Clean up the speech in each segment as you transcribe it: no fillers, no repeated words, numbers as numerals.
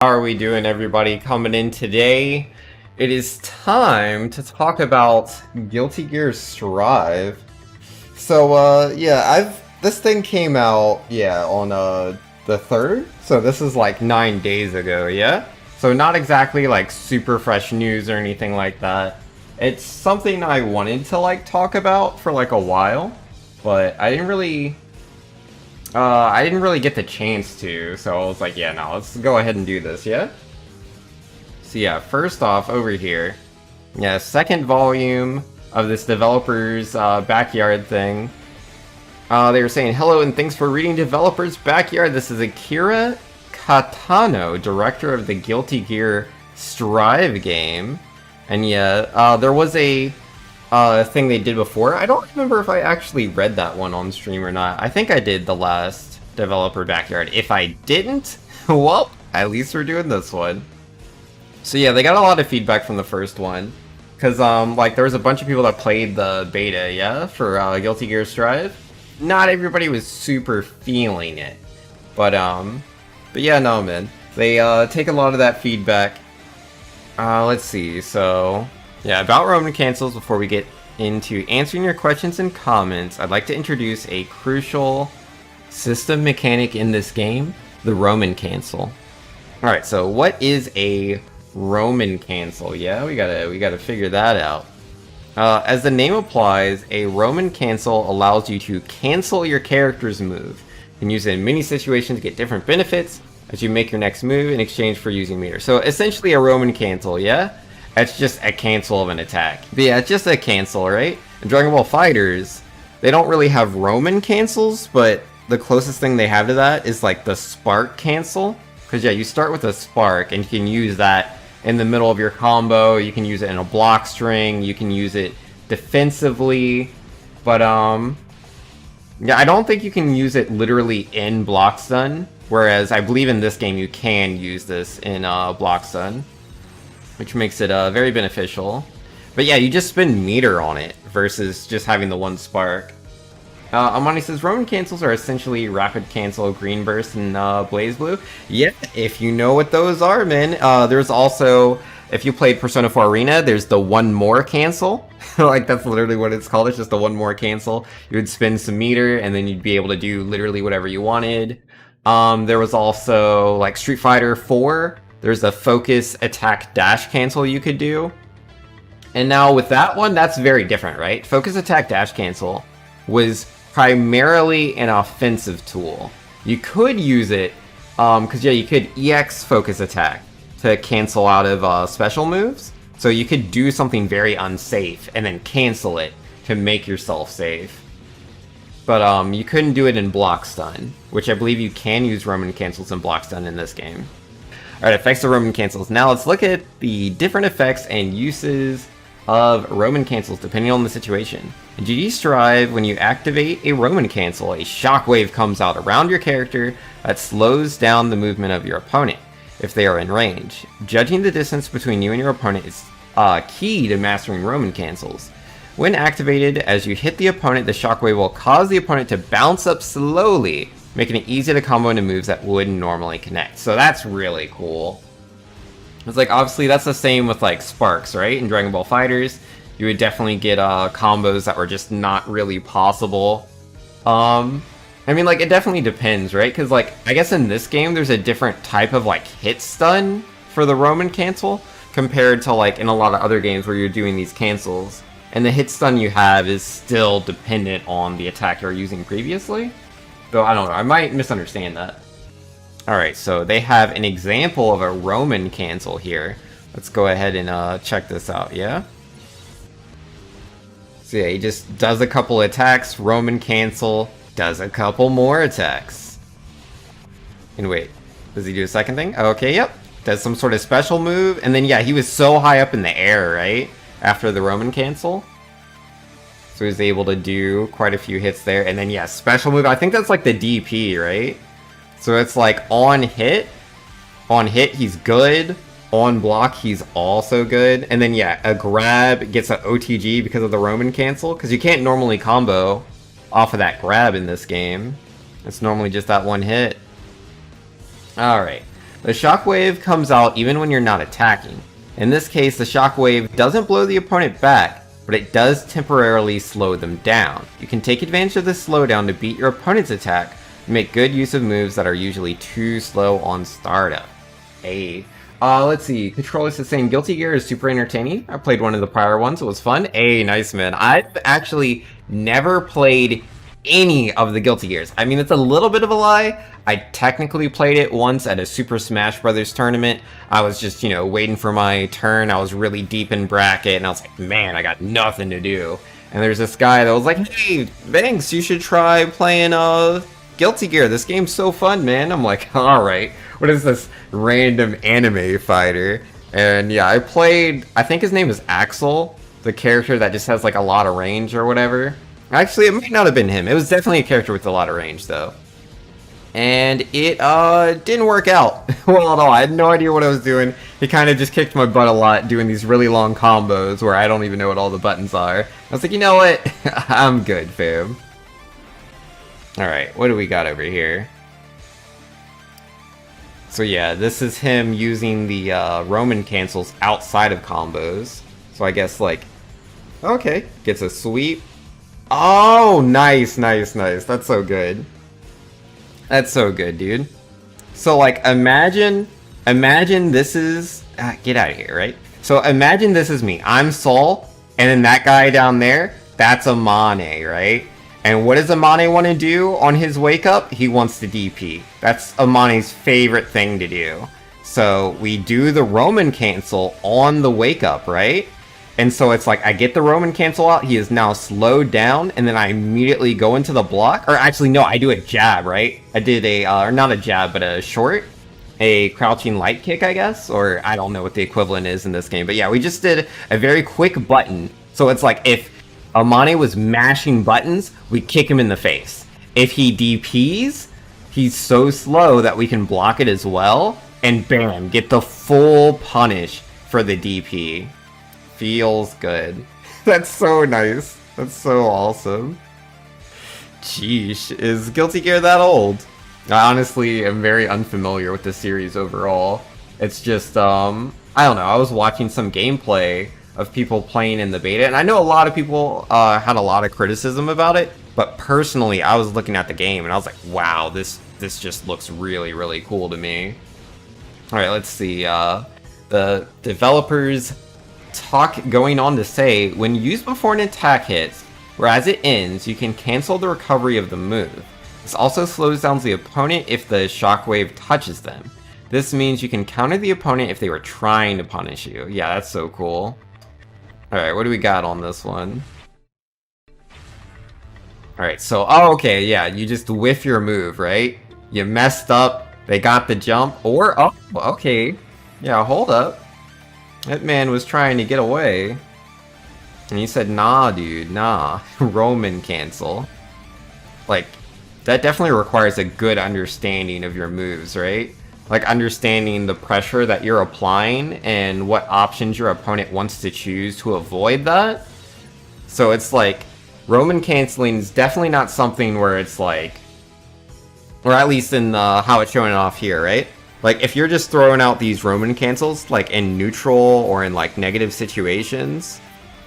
How are we doing, everybody? Coming in today, it is time to talk about Guilty Gear Strive. So, yeah, this thing came out, on the 3rd. So this is like 9 days ago, yeah? So not exactly like super fresh news or anything like that. It's something I wanted to like talk about for like a while, but I didn't really get the chance to, so I was like, yeah, no, let's go ahead and do this, yeah? So yeah, first off, over here, yeah, second volume of this developer's backyard thing. They were saying, hello and thanks for reading Developer's Backyard. This is Akira Katano, director of the Guilty Gear Strive game. And yeah, there was a thing they did before. I don't remember if I actually read that one on stream or not. I think I did the last Developer Backyard. If I didn't, well, at least we're doing this one. So yeah, they got a lot of feedback from the first one. Because, like, there was a bunch of people that played the beta, yeah, for Guilty Gear Strive. Not everybody was super feeling it. But yeah, no, man. They take a lot of that feedback. Let's see, so... yeah, about Roman cancels, before we get into answering your questions and comments, I'd like to introduce a crucial system mechanic in this game, the Roman cancel. Alright, so what is a Roman cancel? Yeah, we gotta figure that out. As the name implies, a Roman cancel allows you to cancel your character's move. You can use it in many situations to get different benefits as you make your next move in exchange for using meter. So essentially a Roman cancel, yeah? It's just a cancel of an attack. But yeah, it's just a cancel, right? In Dragon Ball FighterZ, they don't really have Roman cancels, but the closest thing they have to that is like the spark cancel. Because yeah, you start with a spark and you can use that in the middle of your combo. You can use it in a block string. You can use it defensively. But yeah, I don't think you can use it literally in block stun. Whereas I believe in this game you can use this in block stun, which makes it very beneficial. But yeah, you just spend meter on it versus just having the one spark. Amani says, Roman cancels are essentially rapid cancel, green burst, and blaze blue. Yeah, if you know what those are, man. There's also, if you played Persona 4 Arena, there's the one more cancel. Like, that's literally what it's called. It's just the one more cancel. You would spend some meter, and then you'd be able to do literally whatever you wanted. There was also, like, Street Fighter 4. There's a focus attack dash cancel you could do. And now with that one, that's very different, right? Focus attack dash cancel was primarily an offensive tool. You could use it, because yeah, you could EX focus attack to cancel out of special moves. So you could do something very unsafe and then cancel it to make yourself safe. But you couldn't do it in block stun, which I believe you can use Roman cancels in block stun in this game. Alright, effects of Roman cancels. Now let's look at the different effects and uses of Roman cancels depending on the situation. In GD Strive, when you activate a Roman cancel, a shockwave comes out around your character that slows down the movement of your opponent if they are in range. Judging the distance between you and your opponent is key to mastering Roman cancels. When activated, as you hit the opponent, the shockwave will cause the opponent to bounce up slowly, making it easy to combo into moves that wouldn't normally connect. So that's really cool. It's like, obviously that's the same with like sparks, right? In Dragon Ball FighterZ, you would definitely get combos that were just not really possible. I mean, like, it definitely depends, right? Because, like, I guess in this game there's a different type of like hit stun for the Roman cancel compared to like in a lot of other games where you're doing these cancels. And the hit stun you have is still dependent on the attack you're using previously. Though, I don't know, I might misunderstand that. Alright, so they have an example of a Roman cancel here. Let's go ahead and check this out, yeah? So yeah, he just does a couple attacks, Roman cancel, does a couple more attacks. And wait, does he do a second thing? Okay, yep. Does some sort of special move, and then yeah, he was so high up in the air, right? After the Roman cancel. So he was able to do quite a few hits there. And then, yeah, special move. I think that's like the DP, right? So it's like on hit, he's good. On block, he's also good. And then, yeah, a grab gets an OTG because of the Roman cancel. Because you can't normally combo off of that grab in this game. It's normally just that one hit. Alright. The shockwave comes out even when you're not attacking. In this case, the shockwave doesn't blow the opponent back, but it does temporarily slow them down. You can take advantage of this slowdown to beat your opponent's attack and make good use of moves that are usually too slow on startup. Hey. Let's see. Controllers is saying Guilty Gear is super entertaining. I played one of the prior ones. It was fun. Hey, nice, man. I've actually never played any of the Guilty Gears. I mean, it's a little bit of a lie. I technically played it once at a Super Smash Brothers tournament. I was just, you know, waiting for my turn. I was really deep in bracket, and I was like, man, I got nothing to do. And there's this guy that was like, hey, Banks, you should try playing Guilty Gear. This game's so fun, man. I'm like, alright. What is this random anime fighter? And yeah, I played, I think his name is Axel, the character that just has like a lot of range or whatever. Actually, it might not have been him. It was definitely a character with a lot of range though. And it didn't work out well at all. I had no idea what I was doing. He kind of just kicked my butt a lot doing these really long combos where I don't even know what all the buttons are. I was like, you know what? I'm good, fam. Alright, what do we got over here? So yeah, this is him using the Roman cancels outside of combos. So I guess like, okay, gets a sweep. Oh, nice, nice, nice. That's so good. That's so good, dude. So like, imagine this is, get out of here, right? So imagine this is me. I'm Sol, and then that guy down there, that's Amane, right? And what does Amane want to do on his wake up? He wants to DP. That's Amane's favorite thing to do. So we do the Roman cancel on the wake up, right? And so it's like I get the Roman cancel out. He is now slowed down, and then I immediately go into the block. Or actually, no, I do a jab, right? I did a, or not a jab, but a short. A crouching light kick, I guess? Or I don't know what the equivalent is in this game. But yeah, we just did a very quick button. So it's like if Amane was mashing buttons, we kick him in the face. If he DPs, he's so slow that we can block it as well. And bam, get the full punish for the DP. Feels good. That's so nice. That's so awesome. Sheesh, is Guilty Gear that old? I honestly am very unfamiliar with the series overall. It's just, I don't know, I was watching some gameplay of people playing in the beta, and I know a lot of people had a lot of criticism about it, but personally, I was looking at the game and I was like, wow, this just looks really, really cool to me. Alright, let's see, the developers going on to say, when used before an attack hits, or as it ends, you can cancel the recovery of the move. This also slows down the opponent if the shockwave touches them. This means you can counter the opponent if they were trying to punish you. Yeah, that's so cool. Alright, what do we got on this one? Alright, so, oh, okay, yeah, you just whiff your move, right? You messed up, they got the jump, or, oh, okay. Yeah, hold up. That man was trying to get away. And he said, nah, dude, nah. Roman cancel. Like, that definitely requires a good understanding of your moves, right? Like, understanding the pressure that you're applying and what options your opponent wants to choose to avoid that. So it's like, Roman canceling is definitely not something where it's like, or at least in how it's showing off here, right? Like, if you're just throwing out these Roman cancels, like, in neutral or in, like, negative situations,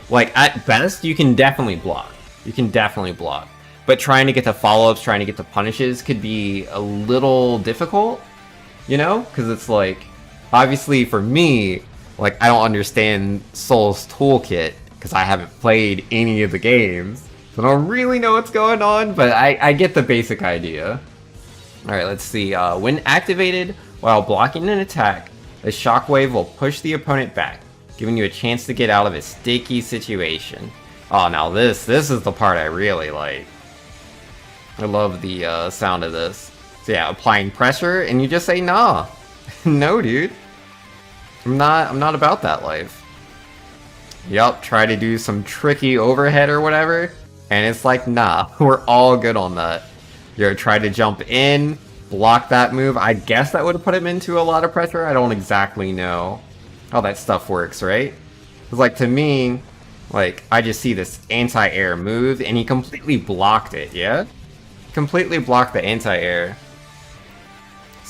like, at best, you can definitely block. You can definitely block. But trying to get the follow-ups, trying to get the punishes could be a little difficult, you know? Because it's like, obviously for me, like, I don't understand Sol's toolkit, because I haven't played any of the games. So I don't really know what's going on, but I get the basic idea. Alright, let's see. When activated while blocking an attack, the shockwave will push the opponent back, giving you a chance to get out of a sticky situation. Oh, now this is the part I really like. I love the sound of this. So yeah, applying pressure, and you just say, nah. No, dude. I'm not about that life. Yup, try to do some tricky overhead or whatever, and it's like, nah, we're all good on that. You're trying to jump in, block that move. I guess that would have put him into a lot of pressure. I don't exactly know how that stuff works, right? Because, like, to me, like, I just see this anti-air move, and he completely blocked it, yeah? Completely blocked the anti-air.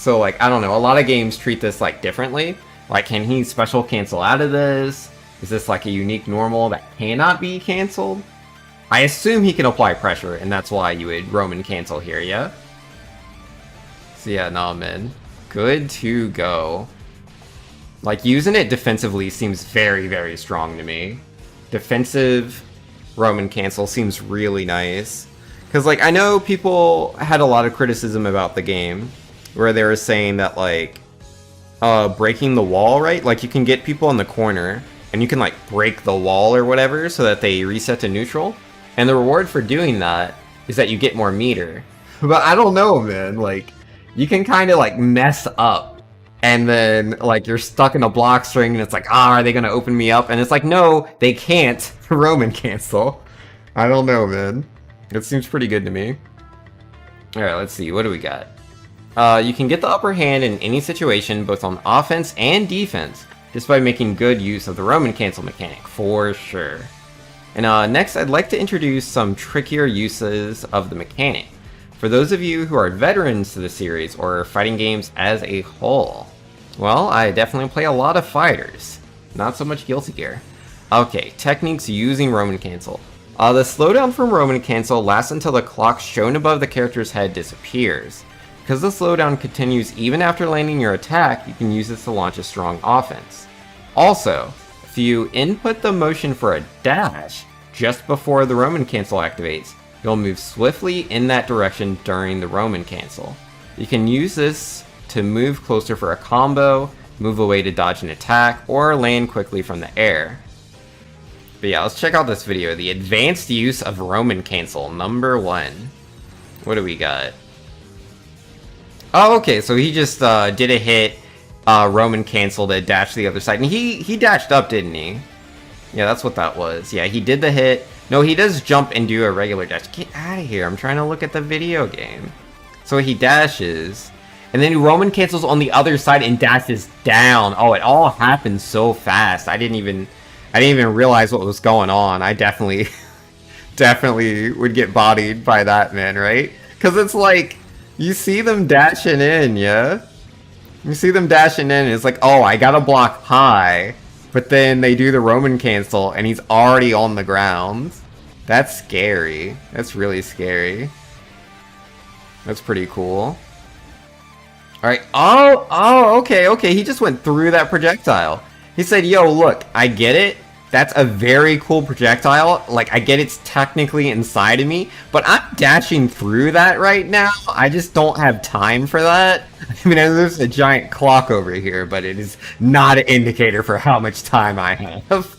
So, like, I don't know, a lot of games treat this, like, differently. Like, can he special cancel out of this? Is this, like, a unique normal that cannot be canceled? I assume he can apply pressure, and that's why you would Roman cancel here, yeah? So yeah, nah, man. Good to go. Like, using it defensively seems very, very strong to me. Defensive Roman cancel seems really nice. Because, like, I know people had a lot of criticism about the game, where they were saying that, like, breaking the wall, right? Like, you can get people in the corner, and you can, like, break the wall or whatever so that they reset to neutral. And the reward for doing that is that you get more meter. But I don't know, man. Like, you can kind of, like, mess up. And then, like, you're stuck in a block string, and it's like, are they going to open me up? And it's like, no, they can't Roman cancel. I don't know, man. It seems pretty good to me. Alright, let's see. What do we got? You can get the upper hand in any situation, both on offense and defense, just by making good use of the Roman cancel mechanic, for sure. And next, I'd like to introduce some trickier uses of the mechanic, for those of you who are veterans to the series or fighting games as a whole. Well, I definitely play a lot of fighters, not so much Guilty Gear. Okay, techniques using Roman cancel. The slowdown from Roman cancel lasts until the clock shown above the character's head disappears. Because the slowdown continues even after landing your attack, you can use this to launch a strong offense. Also, if you input the motion for a dash just before the Roman cancel activates, you'll move swiftly in that direction during the Roman cancel. You can use this to move closer for a combo, move away to dodge an attack, or land quickly from the air. But yeah, let's check out this video, the advanced use of Roman cancel, number 1. What do we got? Oh, okay, so he just did a hit, Roman cancel to dash to the other side, and he dashed up, didn't he? Yeah, that's what that was. Yeah, he did the hit. No, he does jump and do a regular dash. Get out of here, I'm trying to look at the video game. So he dashes, and then Roman cancels on the other side and dashes down. Oh, it all happened so fast. I didn't even realize what was going on. I definitely would get bodied by that, man, right? Because it's like, you see them dashing in, yeah? You see them dashing in, and it's like, oh, I gotta block high. But then they do the Roman cancel, and he's already on the ground. That's scary. That's really scary. That's pretty cool. Alright, okay, he just went through that projectile. He said, yo, look, I get it. That's a very cool projectile. Like, I get it's technically inside of me, but I'm dashing through that right now. I just don't have time for that. I mean, there's a giant clock over here, but it is not an indicator for how much time I have.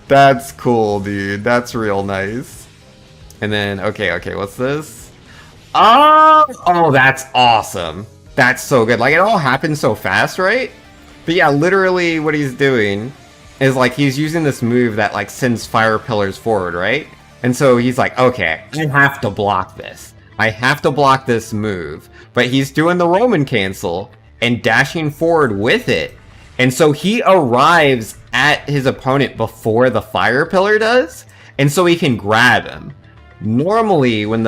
That's cool, dude. That's real nice. And then, okay, what's this? Oh, that's awesome. That's so good. Like, it all happens so fast, right? But yeah, literally what he's doing is, like, he's using this move that, like, sends fire pillars forward, right? And so he's like, okay, I have to block this. I have to block this move. But he's doing the Roman cancel and dashing forward with it. And so he arrives at his opponent before the fire pillar does, and so he can grab him. Normally, when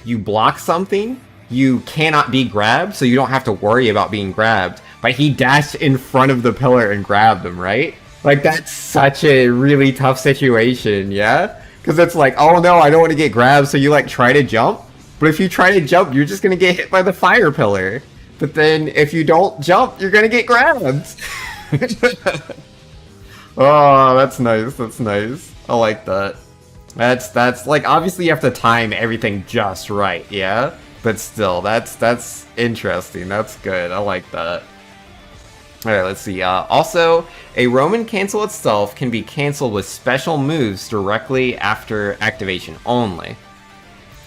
you block something, you cannot be grabbed, so you don't have to worry about being grabbed. But he dashed in front of the pillar and grabbed him, right? Like, that's such a really tough situation, yeah? Because it's like, oh no, I don't want to get grabbed, so you, like, try to jump. But if you try to jump, you're just going to get hit by the fire pillar. But then, if you don't jump, you're going to get grabbed. Oh, that's nice, that's nice. I like that. That's, like, obviously you have to time everything just right, yeah? But still, that's interesting, that's good, I like that. Alright, let's see. Also, a Roman cancel itself can be canceled with special moves directly after activation only.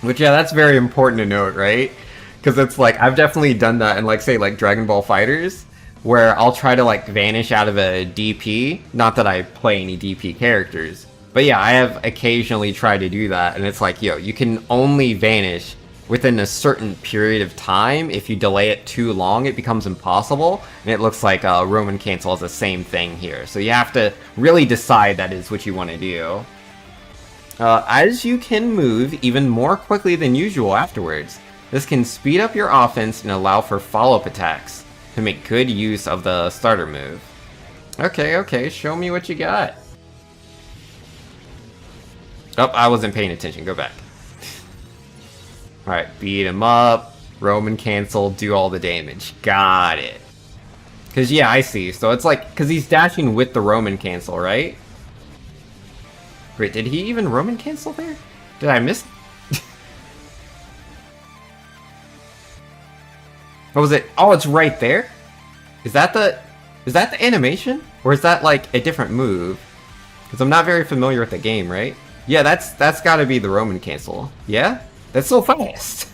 Which, yeah, that's very important to note, right? Because it's like, I've definitely done that in, like, say, like, Dragon Ball FighterZ, where I'll try to, like, vanish out of a DP. Not that I play any DP characters. But yeah, I have occasionally tried to do that, and it's like, yo, you can only vanish within a certain period of time. If you delay it too long, it becomes impossible, and it looks like Roman cancel is the same thing here. So you have to really decide that is what you want to do. As you can move even more quickly than usual afterwards, this can speed up your offense and allow for follow-up attacks. to make good use of the starter move. Okay, okay, show me what you got. Oh, I wasn't paying attention, go back. Alright, beat him up, Roman cancel, do all the damage. Got it. Because, yeah, I see. So it's like, because he's dashing with the Roman cancel, right? Wait, did he even Roman cancel there? Did I miss? What was it? Oh, it's right there? Is that the animation? Or is that like a different move? Because I'm not very familiar with the game, right? Yeah, that's gotta be the Roman cancel. Yeah? That's so fast!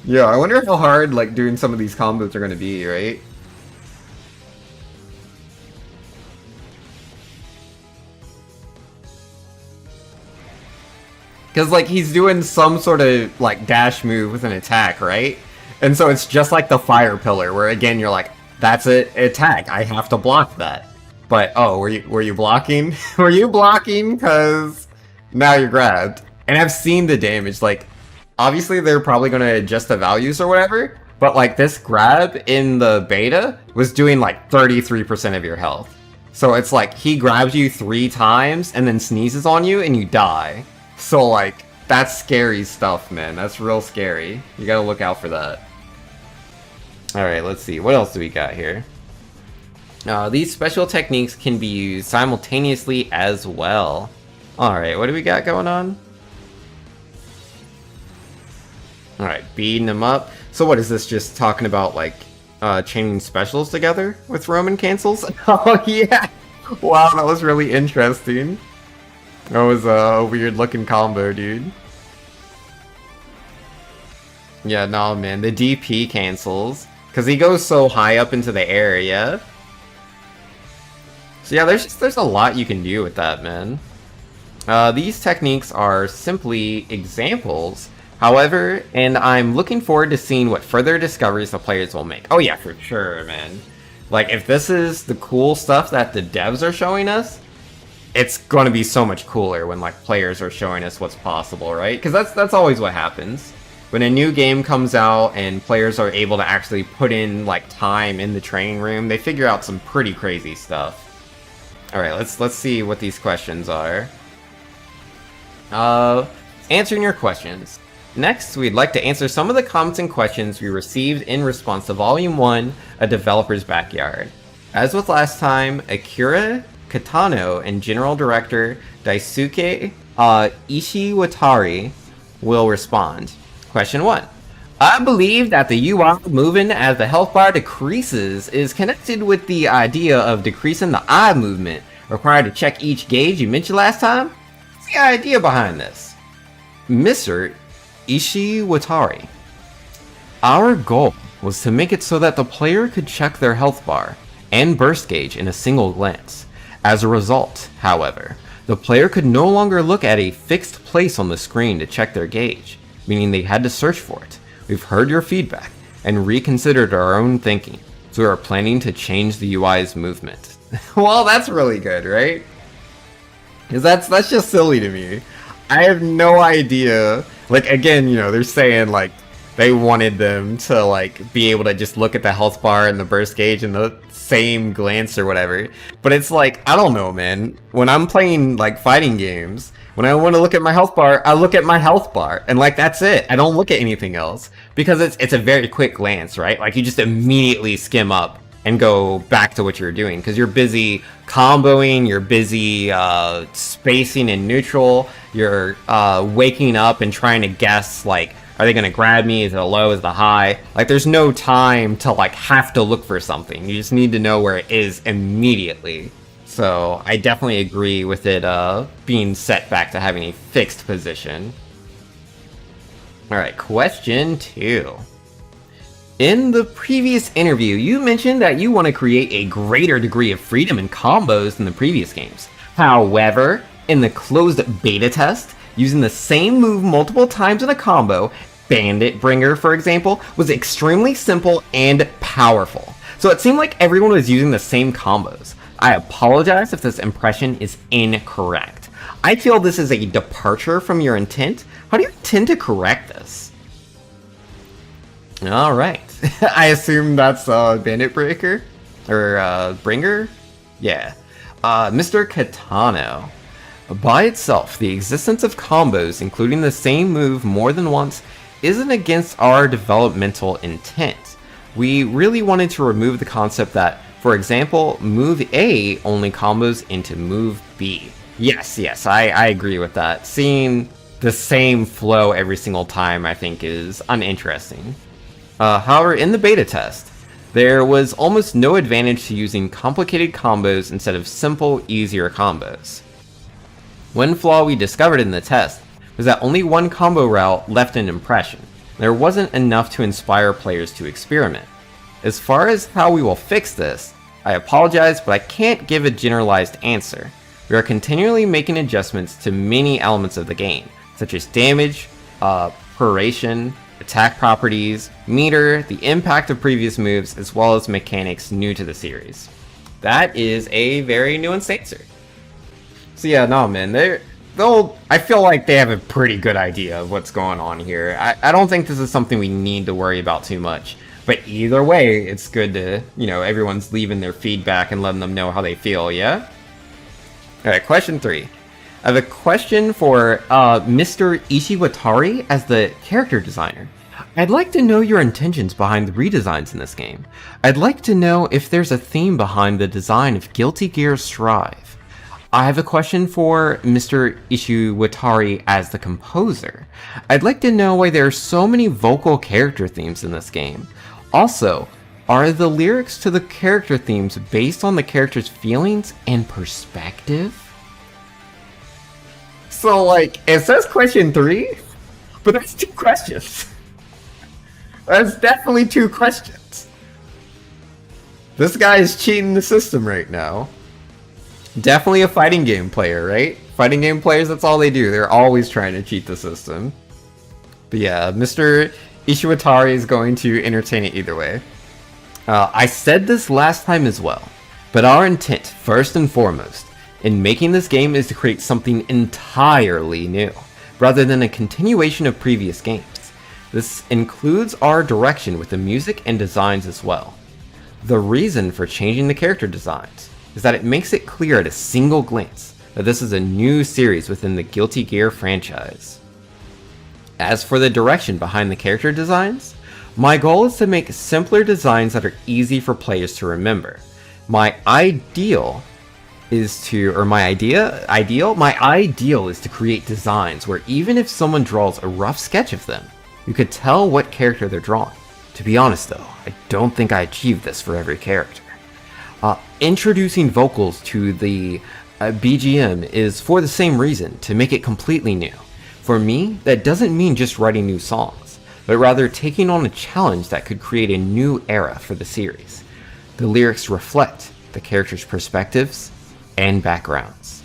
Yeah, I wonder how hard like doing some of these combos are gonna be, right? Because, like, he's doing some sort of, like, dash move with an attack, right? And so it's just like the fire pillar, where, again, you're like, that's an attack, I have to block that. But, oh, were you blocking? Were you blocking? Because now you're grabbed. And I've seen the damage, like, obviously they're probably going to adjust the values or whatever, but, like, this grab in the beta was doing, like, 33% of your health. So it's like, he grabs you 3 times and then sneezes on you and you die. So, like, that's scary stuff, man. That's real scary. You gotta look out for that. Alright, let's see. What else do we got here? These special techniques can be used simultaneously as well. Alright, what do we got going on? Alright, beating them up. So what is this, just talking about, like, chaining specials together with Roman cancels? Oh, yeah! Wow, that was really interesting. That was a weird looking combo, dude. Yeah, no, man, the DP cancels. Because he goes so high up into the air, yeah? So yeah, there's a lot you can do with that, man. These techniques are simply examples, however, and I'm looking forward to seeing what further discoveries the players will make. Oh yeah, for sure, man. Like, if this is the cool stuff that the devs are showing us, it's going to be so much cooler when, like, players are showing us what's possible, right? Because that's always what happens. When a new game comes out and players are able to actually put in, like, time in the training room, they figure out some pretty crazy stuff. Alright, let's see what these questions are. Answering your questions. Next, we'd like to answer some of the comments and questions we received in response to Volume 1, A Developer's Backyard. As with last time, Akira Katano and General Director Daisuke Ishiwatari will respond. Question 1. I believe that the UI moving as the health bar decreases is connected with the idea of decreasing the eye movement required to check each gauge you mentioned last time. What's the idea behind this? Mr. Ishiwatari. Our goal was to make it so that the player could check their health bar and burst gauge in a single glance. As a result, however, the player could no longer look at a fixed place on the screen to check their gauge, meaning they had to search for it. We've heard your feedback and reconsidered our own thinking, so we are planning to change the UI's movement. Well, that's really good, right? Because that's just silly to me. I have no idea. Like, again, you know, they're saying, like, they wanted them to, like, be able to just look at the health bar and the burst gauge in the same glance or whatever. But it's like, I don't know, man. When I'm playing, like, fighting games, when I want to look at my health bar, I look at my health bar. And, like, that's it. I don't look at anything else. Because it's a very quick glance, right? Like, you just immediately skim up and go back to what you're doing. Because you're busy comboing, you're busy spacing in neutral, you're waking up and trying to guess, like, are they going to grab me? Is it a low? Is it a high? Like, there's no time to, like, have to look for something. You just need to know where it is immediately. So, I definitely agree with it being set back to having a fixed position. Alright, question 2. In the previous interview, you mentioned that you want to create a greater degree of freedom in combos than the previous games. However, in the closed beta test, using the same move multiple times in a combo, Bandit Bringer, for example, was extremely simple and powerful. So it seemed like everyone was using the same combos. I apologize if this impression is incorrect. I feel this is a departure from your intent. How do you intend to correct this? Alright. I assume that's Bandit Breaker? Or Bringer? Yeah. Mr. Kitano. By itself, the existence of combos, including the same move more than once, isn't against our developmental intent. We really wanted to remove the concept that, for example, move A only combos into move B. Yes, I agree with that. Seeing the same flow every single time, I think, is uninteresting. However, in the beta test, there was almost no advantage to using complicated combos instead of simple, easier combos. One flaw we discovered in the test was that only one combo route left an impression. There wasn't enough to inspire players to experiment. As far as how we will fix this, I apologize, but I can't give a generalized answer. We are continually making adjustments to many elements of the game, such as damage, peroration, attack properties, meter, the impact of previous moves, as well as mechanics new to the series. That is a very nuanced answer. So yeah, no man, I feel like they have a pretty good idea of what's going on here. I don't think this is something we need to worry about too much. But either way, it's good to, everyone's leaving their feedback and letting them know how they feel, yeah? Alright, question 3. I have a question for Mr. Ishiwatari as the character designer. I'd like to know your intentions behind the redesigns in this game. I'd like to know if there's a theme behind the design of Guilty Gear Strive. I have a question for Mr. Ishiwatari as the composer. I'd like to know why there are so many vocal character themes in this game. Also, are the lyrics to the character themes based on the character's feelings and perspective? So, it says question 3, but that's 2 questions. That's definitely 2 questions. This guy is cheating the system right now. Definitely a fighting game player, right? Fighting game players, that's all they do. They're always trying to cheat the system. But yeah, Mr. Ishiwatari is going to entertain it either way. I said this last time as well, but our intent, first and foremost, in making this game is to create something entirely new, rather than a continuation of previous games. This includes our direction with the music and designs as well. The reason for changing the character designs is that it makes it clear at a single glance that this is a new series within the Guilty Gear franchise. As for the direction behind the character designs, my goal is to make simpler designs that are easy for players to remember. My ideal is to create designs where even if someone draws a rough sketch of them, you could tell what character they're drawing. To be honest though, I don't think I achieved this for every character. Introducing vocals to the BGM is for the same reason, to make it completely new. For me, that doesn't mean just writing new songs, but rather taking on a challenge that could create a new era for the series. The lyrics reflect the characters' perspectives and backgrounds.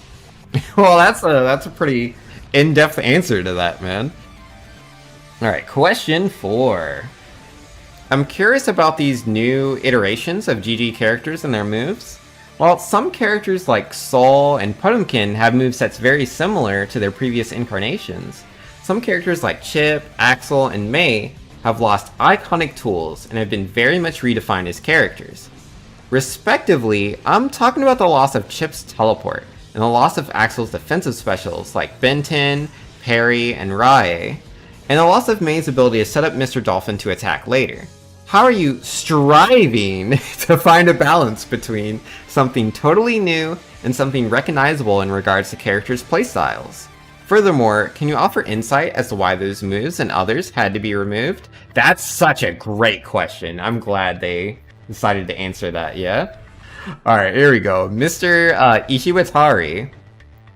Well, that's a pretty in-depth answer to that, man. Alright, question 4. I'm curious about these new iterations of GG characters and their moves. While some characters like Sol and Pumpkin have movesets very similar to their previous incarnations, some characters like Chip, Axel, and May have lost iconic tools and have been very much redefined as characters. Respectively, I'm talking about the loss of Chip's teleport and the loss of Axel's defensive specials like Benten, Parry, and Rai, and the loss of May's ability to set up Mr. Dolphin to attack later. How are you striving to find a balance between something totally new and something recognizable in regards to characters' playstyles? Furthermore, can you offer insight as to why those moves and others had to be removed? That's such a great question. I'm glad they decided to answer that, yeah? Alright, here we go. Mr. Ishiwatari.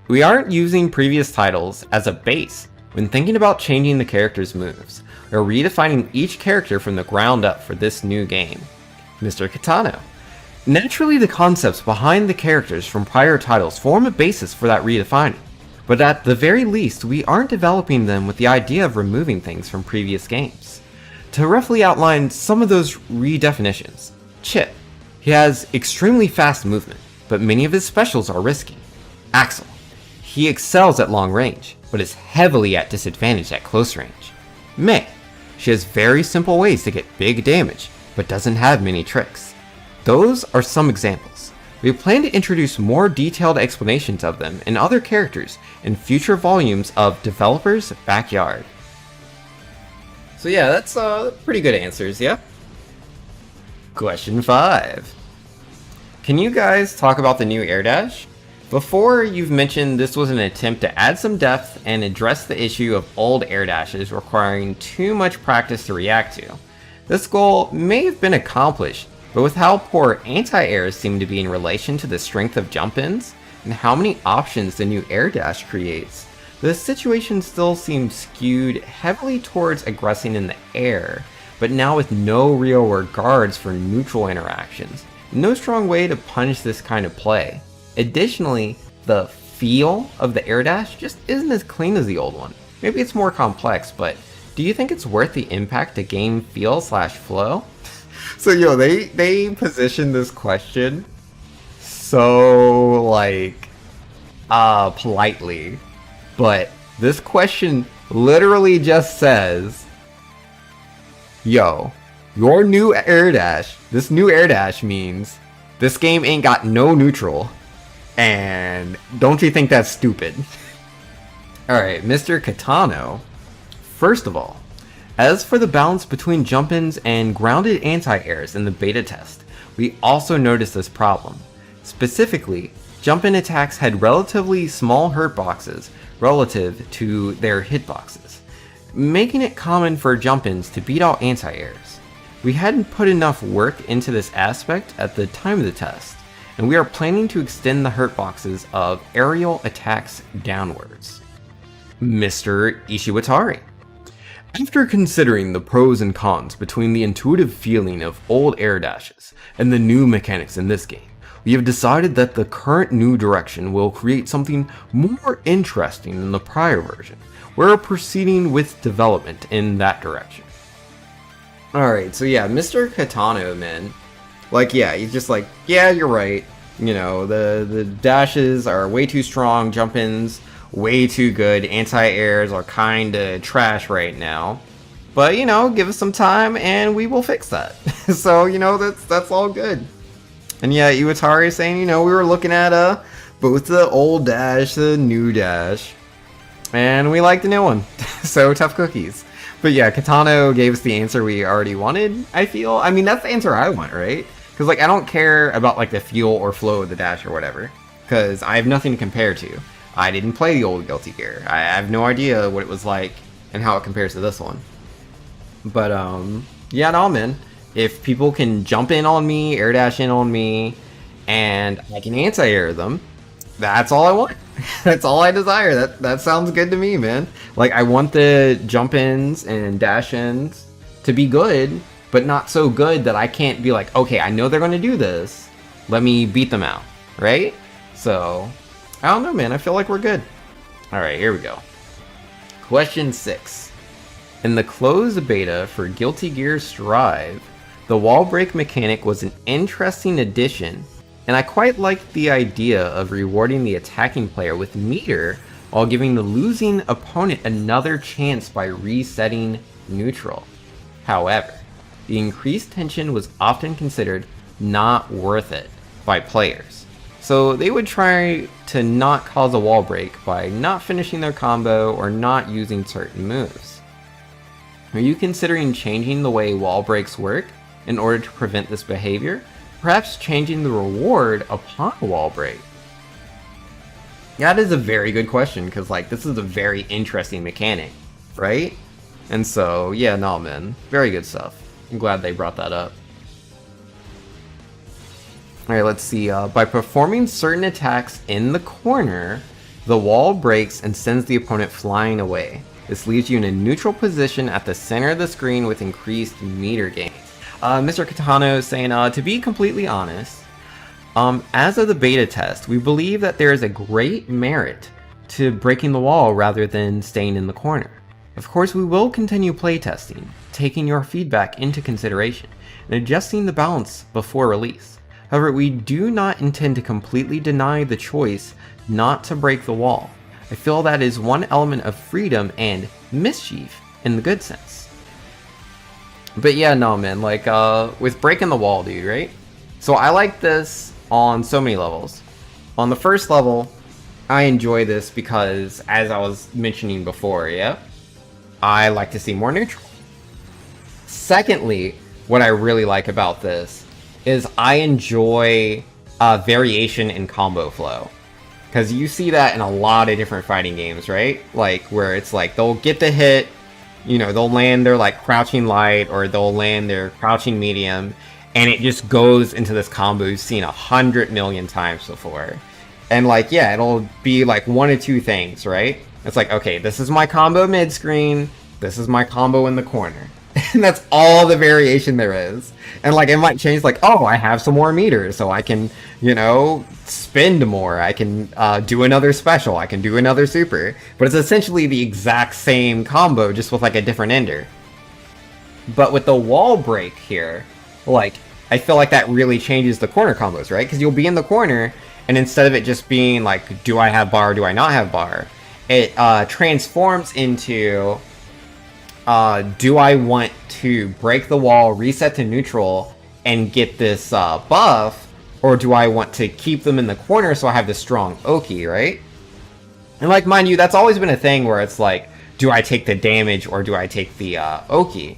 We aren't using previous titles as a base when thinking about changing the character's moves. We're redefining each character from the ground up for this new game. Mr. Kitano. Naturally, the concepts behind the characters from prior titles form a basis for that redefining, but at the very least, we aren't developing them with the idea of removing things from previous games. To roughly outline some of those redefinitions, Chip. He has extremely fast movement, but many of his specials are risky. Axel. He excels at long range, but is heavily at disadvantage at close range. May. She has very simple ways to get big damage, but doesn't have many tricks. Those are some examples. We plan to introduce more detailed explanations of them and other characters in future volumes of Developer's Backyard. So yeah, that's pretty good answers, yeah? Question 5. Can you guys talk about the new air dash? Before, you've mentioned this was an attempt to add some depth and address the issue of old air dashes requiring too much practice to react to. This goal may have been accomplished, but with how poor anti-airs seem to be in relation to the strength of jump-ins, and how many options the new air dash creates, the situation still seems skewed heavily towards aggressing in the air, but now with no real regards for neutral interactions. No strong way to punish this kind of play. Additionally, the feel of the air dash just isn't as clean as the old one. Maybe it's more complex, but do you think it's worth the impact to game feel/flow? So yo, they position this question so like politely, but this question literally just says, yo, your new air dash, this new air dash means this game ain't got no neutral. And don't you think that's stupid? Alright, Mr. Katano. First of all, as for the balance between jump-ins and grounded anti-airs in the beta test, we also noticed this problem. Specifically, jump-in attacks had relatively small hurt boxes relative to their hitboxes, making it common for jump-ins to beat out anti-airs. We hadn't put enough work into this aspect at the time of the test, and we are planning to extend the hurt boxes of aerial attacks downwards. Mr. Ishiwatari. After considering the pros and cons between the intuitive feeling of old air dashes and the new mechanics in this game, we have decided that the current new direction will create something more interesting than the prior version. We're proceeding with development in that direction. Alright, so yeah, Mr. Katano, man. Like, yeah, he's just like, yeah, you're right. You know, the dashes are way too strong, jump-ins way too good, anti-airs are kinda trash right now. But, you know, give us some time and we will fix that. So, you know, that's all good. And yeah, Iwatari is saying, you know, we were looking at both the old dash, the new dash, and we like the new one. So, tough cookies. But yeah, Katano gave us the answer we already wanted, I feel. I mean, that's the answer I want, right? Because, like, I don't care about, like, the feel or flow of the dash or whatever. Because I have nothing to compare to. I didn't play the old Guilty Gear. I have no idea what it was like and how it compares to this one. But, yeah, no, man. If people can jump in on me, air dash in on me, and I can anti-air them, that's all I want. That's all I desire. That sounds good to me, man. Like, I want the jump-ins and dash-ins to be good, but not so good that I can't be like, okay, I know they're going to do this. Let me beat them out, right? So, I don't know, man. I feel like we're good. Alright, here we go. Question 6. In the closed beta for Guilty Gear Strive, the wall break mechanic was an interesting addition, and I quite liked the idea of rewarding the attacking player with meter while giving the losing opponent another chance by resetting neutral. However, the increased tension was often considered not worth it by players, so they would try to not cause a wall break by not finishing their combo or not using certain moves. Are you considering changing the way wall breaks work in order to prevent this behavior? Perhaps changing the reward upon a wall break? That is a very good question, because, like, this is a very interesting mechanic, right? And so, yeah, no, man. Very good stuff. I'm glad they brought that up. Alright, let's see. By performing certain attacks in the corner, the wall breaks and sends the opponent flying away. This leaves you in a neutral position at the center of the screen with increased meter gains. Mr. Katano is saying, to be completely honest, as of the beta test, we believe that there is a great merit to breaking the wall rather than staying in the corner. Of course, we will continue playtesting, taking your feedback into consideration, and adjusting the balance before release. However, we do not intend to completely deny the choice not to break the wall. I feel that is one element of freedom and mischief in the good sense. But yeah, no, man, like, with Breaking the Wall, dude, right? So I like this on so many levels. On the first level, I enjoy this because, as I was mentioning before, yeah, I like to see more neutral. Secondly, what I really like about this is I enjoy variation in combo flow. Because you see that in a lot of different fighting games, right? Like, where it's like, they'll get the hit, you know, they'll land their, like, crouching light, or they'll land their crouching medium, and it just goes into this combo you've seen 100 million times before. And, like, yeah, it'll be, like, one of two things, right? It's like, okay, this is my combo mid-screen, this is my combo in the corner. And that's all the variation there is. And, like, it might change, like, oh, I have some more meters, so I can, you know, spend more. I can do another special. I can do another super. But it's essentially the exact same combo, just with, like, a different ender. But with the wall break here, like, I feel like that really changes the corner combos, right? Because you'll be in the corner, and instead of it just being, like, do I have bar, do I not have bar, it transforms into... do I want to break the wall, reset to neutral, and get this buff, or do I want to keep them in the corner so I have this strong Oki, right? And, like, mind you, that's always been a thing where it's like, do I take the damage or do I take the Oki?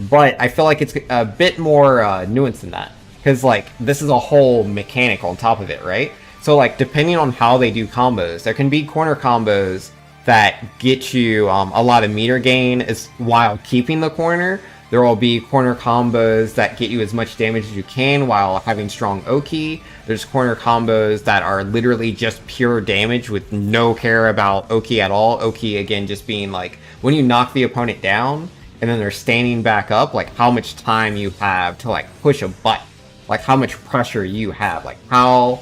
But I feel like it's a bit more nuanced than that. Because, like, this is a whole mechanic on top of it, right? So, like, depending on how they do combos, there can be corner combos that get you a lot of meter gain while keeping the corner. There will be corner combos that get you as much damage as you can while having strong Oki. There's corner combos that are literally just pure damage with no care about Oki at all. Oki, again, just being like, when you knock the opponent down and then they're standing back up, like, how much time you have to, like, push a button. Like, how much pressure you have. Like, how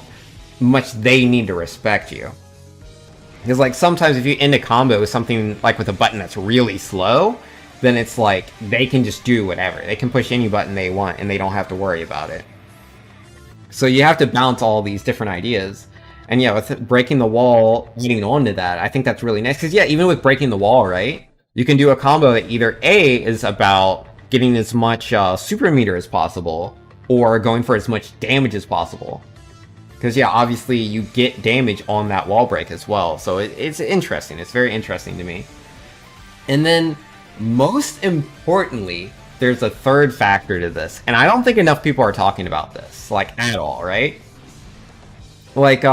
much they need to respect you. Because, like, sometimes if you end a combo with something, like, with a button that's really slow, then it's like, they can just do whatever. They can push any button they want, and they don't have to worry about it. So you have to balance all these different ideas. And yeah, with breaking the wall, getting onto that, I think that's really nice. Because yeah, even with breaking the wall, right? You can do a combo that either A, is about getting as much super meter as possible, or going for as much damage as possible. Because, yeah, obviously you get damage on that wall break as well. So it's interesting. It's very interesting to me. And then, most importantly, there's a third factor to this. And I don't think enough people are talking about this, like, at all, right? Like,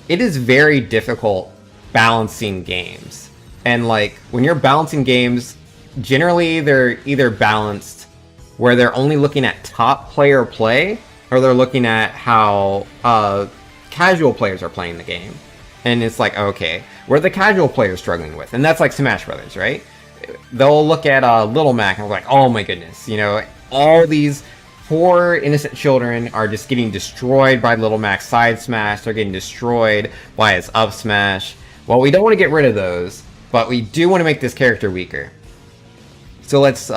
it is very difficult balancing games. And, like, when you're balancing games, generally they're either balanced where they're only looking at top player play, or they're looking at how casual players are playing the game. And it's like, okay, what are the casual players struggling with? And that's like Smash Brothers, right? They'll look at Little Mac and be like, oh my goodness, you know, all these poor innocent children are just getting destroyed by Little Mac's side smash. They're getting destroyed by his up smash. Well, we don't want to get rid of those, but we do want to make this character weaker. So let's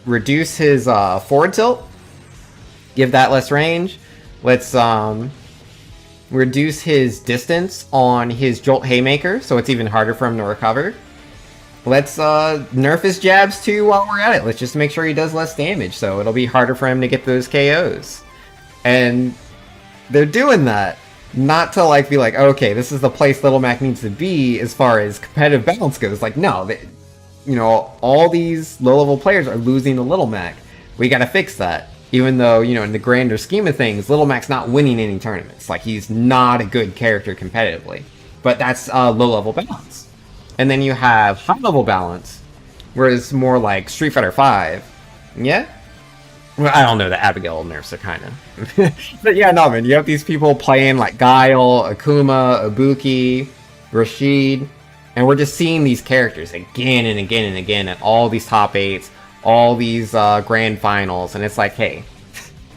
reduce his forward tilt. Give that less range. Let's reduce his distance on his Jolt Haymaker, so it's even harder for him to recover. Let's nerf his jabs too while we're at it. Let's just make sure he does less damage, so it'll be harder for him to get those KOs. And they're doing that not to, like, be like, okay, this is the place Little Mac needs to be as far as competitive balance goes. Like, no, you know, all these low-level players are losing to Little Mac. We gotta fix that. Even though, you know, in the grander scheme of things, Little Mac's not winning any tournaments. Like, he's not a good character competitively. But that's low-level balance. And then you have high-level balance, where it's more like Street Fighter V. Yeah? Well, I don't know, the Abigail nerfs are kind of... But yeah, no, man, you have these people playing like Guile, Akuma, Ibuki, Rashid, and we're just seeing these characters again and again and again at all these top 8s, all these grand finals, and it's like, hey,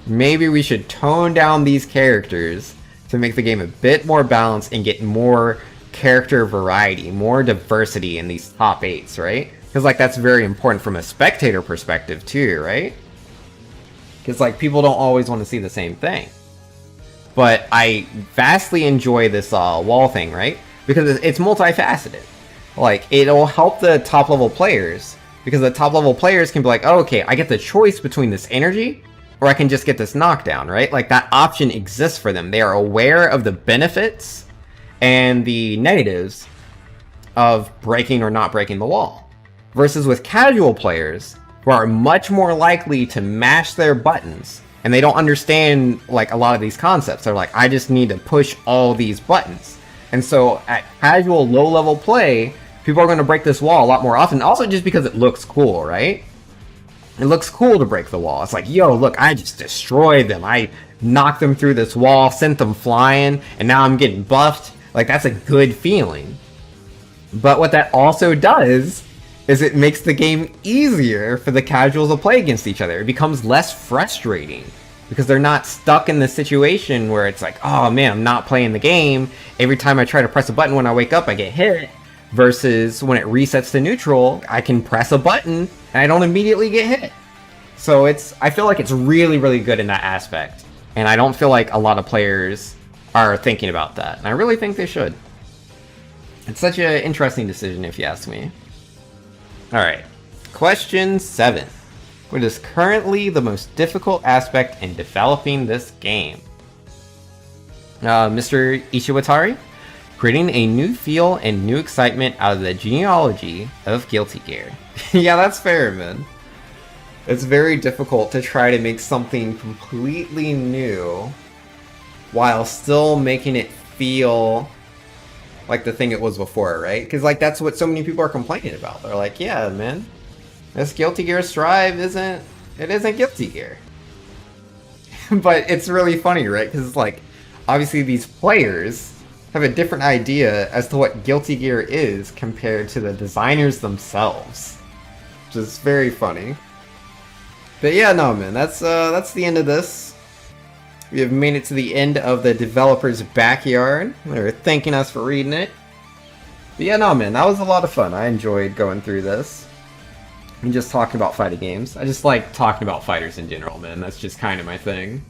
maybe we should tone down these characters to make the game a bit more balanced and get more character variety, more diversity in these top 8s, right? Because, like, that's very important from a spectator perspective too, right? Because, like, people don't always want to see the same thing. But I vastly enjoy this wall thing, right? Because it's multifaceted. Like, it'll help the top level players Because the top level players can be like, oh, okay, I get the choice between this energy, or I can just get this knockdown, right? Like, that option exists for them. They are aware of the benefits and the negatives of breaking or not breaking the wall. Versus with casual players, who are much more likely to mash their buttons, and they don't understand, like, a lot of these concepts. They're like, I just need to push all these buttons. And so, at casual, low-level play, people are going to break this wall a lot more often. Also, just because it looks cool, right? It looks cool to break the wall. It's like, yo, look, I just destroyed them. I knocked them through this wall, sent them flying, and now I'm getting buffed. Like, that's a good feeling. But what that also does is it makes the game easier for the casuals to play against each other. It becomes less frustrating because they're not stuck in the situation where it's like, oh man, I'm not playing the game. Every time I try to press a button when I wake up, I get hit. Versus when it resets to neutral, I can press a button and I don't immediately get hit. So I feel like it's really, really good in that aspect. And I don't feel like a lot of players are thinking about that. And I really think they should. It's such an interesting decision if you ask me. Alright, question 7. What is currently the most difficult aspect in developing this game? Mr. Ishiwatari? Creating a new feel and new excitement out of the genealogy of Guilty Gear. Yeah, that's fair, man. It's very difficult to try to make something completely new while still making it feel like the thing it was before, right? Because, like, that's what so many people are complaining about. They're like, yeah, man, this Guilty Gear Strive isn't Guilty Gear. But it's really funny, right? Because it's like, obviously these players have a different idea as to what Guilty Gear is compared to the designers themselves. Which is very funny. But yeah, no, man, that's the end of this. We have made it to the end of the developer's backyard. They're thanking us for reading it. But yeah, no, man, that was a lot of fun. I enjoyed going through this. And just talking about fighting games. I just like talking about fighters in general, man. That's just kind of my thing.